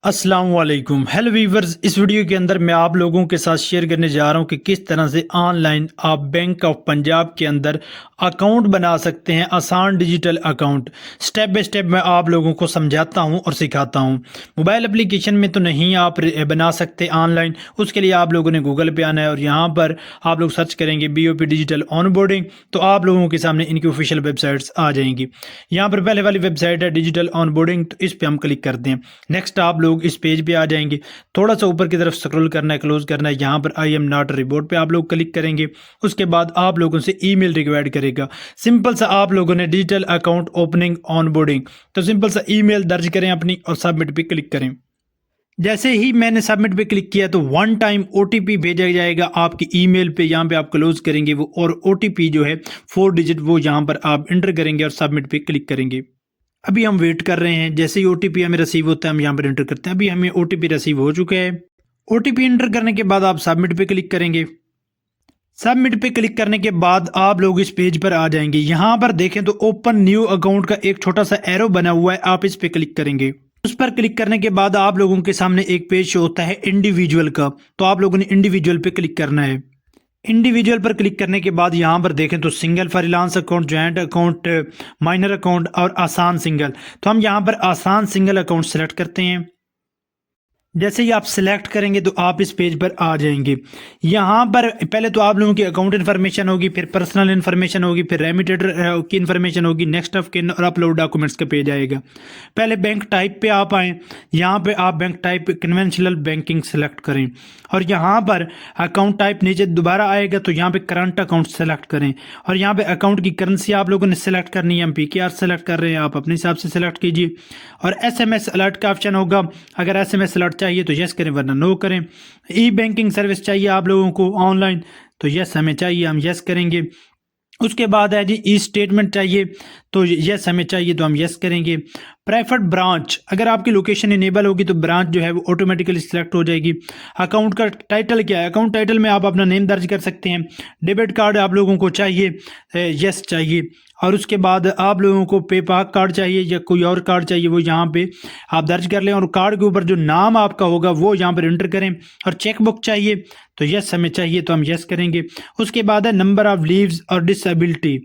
अस्सलाम वालेकुम। Hello viewers, इस वीडियो के अंदर मैं आप लोगों के साथ शेयर करने जा रहा हूं कि किस तरह से ऑनलाइन आप बैंक ऑफ पंजाब के अंदर अकाउंट बना सकते हैं। आसान digital account step by step मैं आप लोगों को समझाता हूं और सिखाता हूं। मोबाइल एप्लीकेशन में तो नहीं आप बना सकते ऑनलाइन, उसके लिए आप लोगों ने गूगल पे आना है और यहाँ पर आप लोग सर्च करेंगे BOP डिजिटल ऑनबोर्डिंग, तो आप लोगों के सामने इनकी ऑफिशियल वेबसाइट्स आ जाएंगी। यहाँ पर पहले वाली वेबसाइट है डिजिटल ऑनबोर्डिंग, तो इस पर हम क्लिक करते हैं। नेक्स्ट आप लोग इस पेज पे आ जाएंगे। थोड़ा सा ऊपर की तरफ स्क्रॉल करना है, क्लोज करना है। यहाँ पर आई एम नॉट रिपोर्ट पे आप लोग क्लिक करेंगे। उसके बाद आप लोगों से ईमेल रिक्वायर्ड करेगा। सिंपल सा आप लोगों ने डिजिटल अकाउंट ओपनिंग ऑनबोर्डिंग, तो सिंपल सा ईमेल दर्ज करें अपनी और सबमिट पे क्लिक करें। जैसे ही मैंने सबमिट पे क्लिक किया तो वन टाइम OTP भेजा जाएगा आपकी ईमेल पे। यहाँ पे आप क्लोज करेंगे वो, और OTP जो है 4 डिजिट वो यहाँ पर आप एंटर करेंगे और सबमिट पे क्लिक करेंगे। अभी हम वेट कर रहे हैं। जैसे ही OTP हमें रिसीव होता है हम यहाँ पर एंटर करते हैं। अभी हमें OTP रिसीव हो चुका है। OTP एंटर करने के बाद आप सबमिट पे क्लिक करेंगे। सबमिट पे क्लिक करने के बाद आप लोग इस पेज पर आ जाएंगे। यहाँ पर देखें तो ओपन न्यू अकाउंट का एक छोटा सा एरो बना हुआ है, आप इस पे क्लिक करेंगे। उस पर क्लिक करने के बाद आप लोगों के सामने एक पेज शो होता है इंडिविजुअल का, तो आप लोगों ने इंडिविजुअल पे क्लिक करना है। इंडिविजुअल पर क्लिक करने के बाद यहाँ पर देखें तो single freelance account, joint account, minor account और आसान सिंगल, तो हम यहाँ पर आसान सिंगल अकाउंट सेलेक्ट करते हैं। जैसे ही आप सिलेक्ट करेंगे तो आप इस पेज पर आ जाएंगे। यहाँ पर पहले तो आप लोगों की अकाउंट इन्फॉर्मेशन होगी, फिर पर्सनल इन्फॉर्मेशन होगी, फिर रेमिटेड की इन्फॉर्मेशन होगी, नेक्स्ट ऑफ किन और अपलोड डॉक्यूमेंट्स का पेज आएगा। पहले बैंक टाइप पे आप आएँ। यहाँ पे आप bank type conventional banking select करें और यहाँ पर अकाउंट टाइप नीचे दोबारा आएगा तो यहाँ पे करंट अकाउंट सेलेक्ट करें और यहाँ पे अकाउंट की करेंसी आप लोगों ने सेलेक्ट करनी है। हम PKR सेलेक्ट कर रहे हैं, आप अपने हिसाब से सेलेक्ट कीजिए। और SMS अलर्ट का ऑप्शन होगा, अगर SMS अलर्ट चाहिए तो यस करें वरना नो करें। ई बैंकिंग सर्विस चाहिए आप लोगों को ऑनलाइन, तो यस हमें चाहिए, हम यस करेंगे। उसके बाद है जी ई स्टेटमेंट चाहिए, तो यस हमें चाहिए तो हम यस करेंगे। प्रेफर्ड ब्रांच, अगर आपकी लोकेशन इनेबल होगी तो ब्रांच जो है वो ऑटोमेटिकली सिलेक्ट हो जाएगी। अकाउंट का टाइटल क्या है, अकाउंट टाइटल में आप अपना नेम दर्ज कर सकते हैं। डेबिट कार्ड आप लोगों को चाहिए, यस चाहिए। और उसके बाद आप लोगों को पेपाक कार्ड चाहिए या कोई और कार्ड चाहिए, वो यहाँ पे आप दर्ज कर लें और कार्ड के ऊपर जो नाम आपका होगा वो यहाँ पर एंटर करें। और चेक बुक चाहिए तो यस हमें चाहिए तो हम यस करेंगे। उसके बाद है नंबर ऑफ लीव्स और डिसेबिलिटी,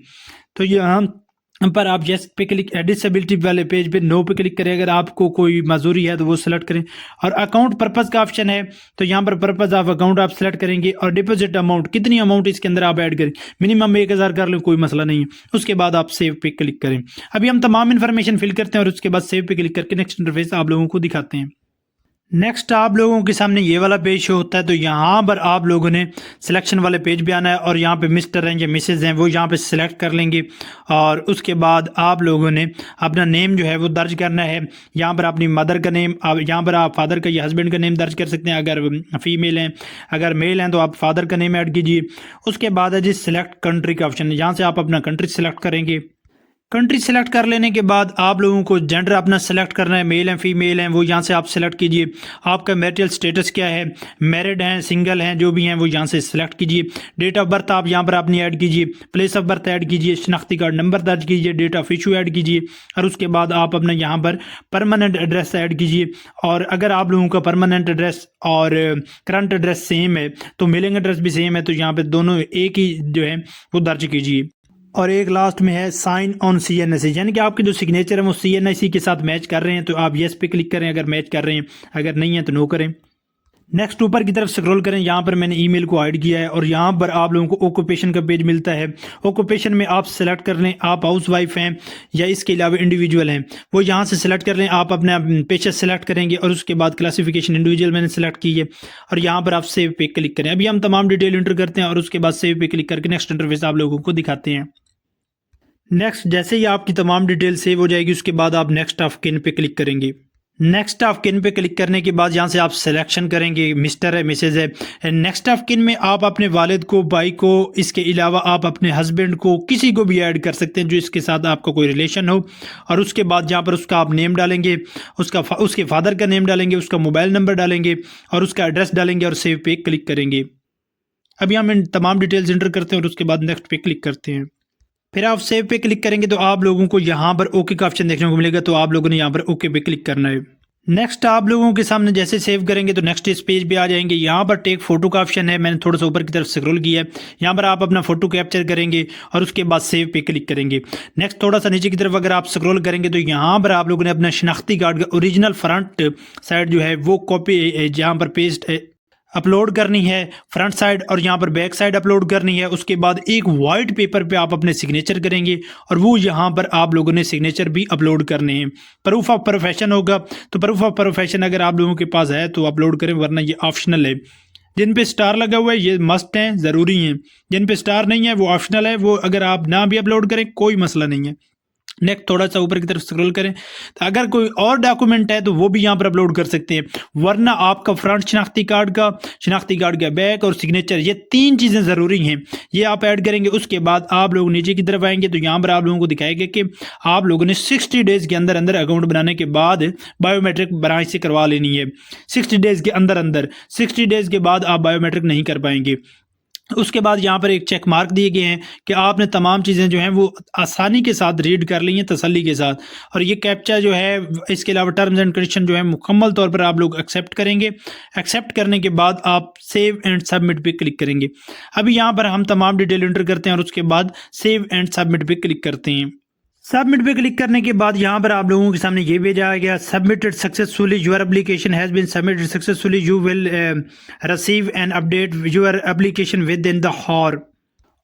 तो यहाँ पर आप यस पे क्लिक, डिसेबिलिटी वाले पेज पे नो पे क्लिक करें। अगर आपको कोई मजदूरी है तो वो सिलेक्ट करें। और अकाउंट पर्पस का ऑप्शन है, तो यहाँ पर पर्पस ऑफ अकाउंट आप सिलेक्ट करेंगे। और डिपॉजिट अमाउंट, कितनी अमाउंट इसके अंदर आप ऐड करें, मिनिमम 1000 कर लें, कोई मसला नहीं है। उसके बाद आप सेव पे क्लिक करें। अभी हम तमाम इन्फॉर्मेशन फिल करते हैं और उसके बाद सेव पे क्लिक करके नेक्स्ट इंटरफेस आप लोगों को दिखाते हैं। नेक्स्ट आप लोगों के सामने ये वाला पेज शो होता है, तो यहाँ पर आप लोगों ने सिलेक्शन वाले पेज पे आना है और यहाँ पे मिस्टर हैं या मिसेज हैं वो यहाँ पे सिलेक्ट कर लेंगे। और उसके बाद आप लोगों ने अपना नेम जो है वो दर्ज करना है। यहाँ पर अपनी मदर का नेम, यहाँ पर आप फादर का या हस्बैंड का नेम दर्ज कर सकते हैं अगर फीमेल हैं। अगर मेल हैं तो आप फादर का नेम ऐड कीजिए। उसके बाद है जी सिलेक्ट कंट्री का ऑप्शन, यहाँ से आप अपना कंट्री सिलेक्ट करेंगे। कंट्री सेलेक्ट कर लेने के बाद आप लोगों को जेंडर अपना सेलेक्ट करना है, मेल हैं फीमेल हैं वो यहाँ से आप सेलेक्ट कीजिए। आपका मैरिटल स्टेटस क्या है, मैरिड हैं सिंगल हैं, जो भी हैं वो यहाँ से सेलेक्ट कीजिए। डेट ऑफ बर्थ आप यहाँ पर अपनी ऐड कीजिए, प्लेस ऑफ बर्थ ऐड कीजिए, शनाख्ती कार्ड नंबर दर्ज कीजिए, डेट ऑफ इशू ऐड कीजिए। और उसके बाद आप अपना यहाँ पर परमानेंट एड्रेस ऐड कीजिए। और अगर आप लोगों का परमानेंट एड्रेस और करंट एड्रेस सेम है तो मेलिंग एड्रेस भी सेम है, तो यहाँ पर दोनों एक ही जो है वो दर्ज कीजिए। और एक लास्ट में है साइन ऑन CNIC, यानी कि आपके जो सिग्नेचर है वो CNIC के साथ मैच कर रहे हैं तो आप यस पे क्लिक करें अगर मैच कर रहे हैं, अगर नहीं है तो नो करें। नेक्स्ट ऊपर की तरफ स्क्रॉल करें, यहाँ पर मैंने ईमेल को ऐड किया है और यहाँ पर आप लोगों को ऑक्यूपेशन का पेज मिलता है। ऑक्यूपेशन में आप सेलेक्ट कर लें, आप हाउस वाइफ हैं या इसके अलावा इंडिविजुअल हैं, वो यहाँ से सेलेक्ट कर लें। आप अपना पेशा सेलेक्ट करेंगे और उसके बाद क्लासिफिकेशन इंडिविजुअल मैंने सेलेक्ट की है और यहाँ पर आप सेव पे क्लिक करें। अभी हम तमाम डिटेल इंटर करते हैं और उसके बाद सेव पे क्लिक करके नेक्स्ट इंटरफेस आप लोगों को दिखाते हैं। नेक्स्ट जैसे ही आपकी तमाम डिटेल सेव हो जाएगी उसके बाद आप नेक्स्ट ऑफ किन पे क्लिक करेंगे। नेक्स्ट ऑफ किन पे क्लिक करने के बाद यहाँ से आप सिलेक्शन करेंगे, मिस्टर है मिसेज है। नेक्स्ट ऑफ किन में आप अपने वालिद को, भाई को, इसके अलावा आप अपने हस्बैंड को, किसी को भी ऐड कर सकते हैं जो इसके साथ आपका कोई रिलेशन हो। और उसके बाद यहाँ पर उसका आप नेम डालेंगे, उसके फादर का नेम डालेंगे, उसका मोबाइल नंबर डालेंगे और उसका एड्रेस डालेंगे और सेव पे क्लिक करेंगे। अभी हम इन तमाम डिटेल्स इंटर करते हैं और उसके बाद नेक्स्ट पे क्लिक करते हैं। फिर आप सेव पे क्लिक करेंगे तो आप लोगों को यहाँ पर ओके का ऑप्शन देखने को मिलेगा, तो आप लोगों ने यहाँ पर ओके पे क्लिक करना है। नेक्स्ट आप लोगों के सामने जैसे सेव करेंगे तो नेक्स्ट इस पेज पे आ जाएंगे। यहाँ पर टेक फोटो का ऑप्शन है, मैंने थोड़ा सा ऊपर की तरफ स्क्रॉल किया है। यहाँ पर आप अपना फोटो कैप्चर करेंगे और उसके बाद सेव पे क्लिक करेंगे। नेक्स्ट थोड़ा सा नीचे की तरफ अगर आप स्क्रॉल करेंगे तो यहाँ पर आप लोगों ने अपना शनाख्ती कार्ड का ओरिजिनल फ्रंट साइड जो है वो कॉपी जहाँ पर पेस्ट अपलोड करनी है फ्रंट साइड, और यहाँ पर बैक साइड अपलोड करनी है। उसके बाद एक वाइट पेपर पे आप अपने सिग्नेचर करेंगे और वो यहाँ पर आप लोगों ने सिग्नेचर भी अपलोड करने हैं। प्रूफ ऑफ प्रोफेशन होगा तो प्रूफ ऑफ प्रोफेशन अगर आप लोगों के पास है तो अपलोड करें, वरना ये ऑप्शनल है। जिन पे स्टार लगा हुआ है ये मस्ट हैं, ज़रूरी हैं। जिन पे स्टार नहीं है वो ऑप्शनल है, वो अगर आप ना भी अपलोड करें कोई मसला नहीं है। नेक्स्ट थोड़ा सा ऊपर की तरफ स्क्रॉल करें तो अगर कोई और डॉक्यूमेंट है तो वो भी यहाँ पर अपलोड कर सकते हैं, वरना आपका फ्रंट शनाख्ती कार्ड का बैक और सिग्नेचर, ये 3 चीज़ें ज़रूरी हैं, ये आप ऐड करेंगे। उसके बाद आप लोग नीचे की तरफ आएंगे तो यहाँ पर आप लोगों को दिखाएगा कि आप लोगों ने 60 डेज़ के अंदर अंदर अकाउंट बनाने के बाद बायोमेट्रिक ब्रांच से करवा लेनी है। 60 डेज़ के अंदर 60 डेज़ के बाद आप बायोमेट्रिक नहीं कर पाएंगे। उसके बाद यहाँ पर एक चेक मार्क दिए गए हैं कि आपने तमाम चीज़ें जो हैं वो आसानी के साथ रीड कर ली हैं, तसल्ली के साथ। और ये कैप्चा जो है, इसके अलावा टर्म्स एंड कंडीशन जो है मुकम्मल तौर पर आप लोग एक्सेप्ट करेंगे। एक्सेप्ट करने के बाद आप सेव एंड सबमिट पे क्लिक करेंगे। अभी यहाँ पर हम तमाम डिटेल एंटर करते हैं और उसके बाद सेव एंड सबमिट पे क्लिक करते हैं। सबमिट पे क्लिक करने के बाद यहाँ पर आप लोगों के सामने ये भेजा आ गया, submitted successfully, your application has been submitted successfully, you will receive an update your application within the hour.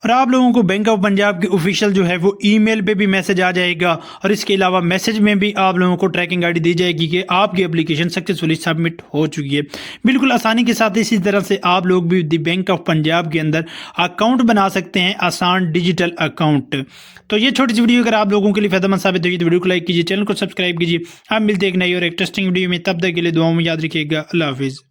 और आप लोगों को बैंक ऑफ पंजाब के ऑफिशियल जो है वो ईमेल पे भी मैसेज आ जाएगा, और इसके अलावा मैसेज में भी आप लोगों को ट्रैकिंग आईडी दी जाएगी कि आपकी एप्लीकेशन सक्सेसफुली सबमिट हो चुकी है। बिल्कुल आसानी के साथ इसी तरह से आप लोग भी द बैंक ऑफ पंजाब के अंदर अकाउंट बना सकते हैं, आसान डिजिटल अकाउंट। तो ये छोटी सी वीडियो अगर आप लोगों के लिए फायदेमंद साबित हुई तो वीडियो को लाइक कीजिए, चैनल को सब्सक्राइब कीजिए। आप मिलते हैं एक नई और इंटरेस्टिंग वीडियो में, तब तक के लिए दुआओं में याद रखिएगा। अल्लाह हाफिज़।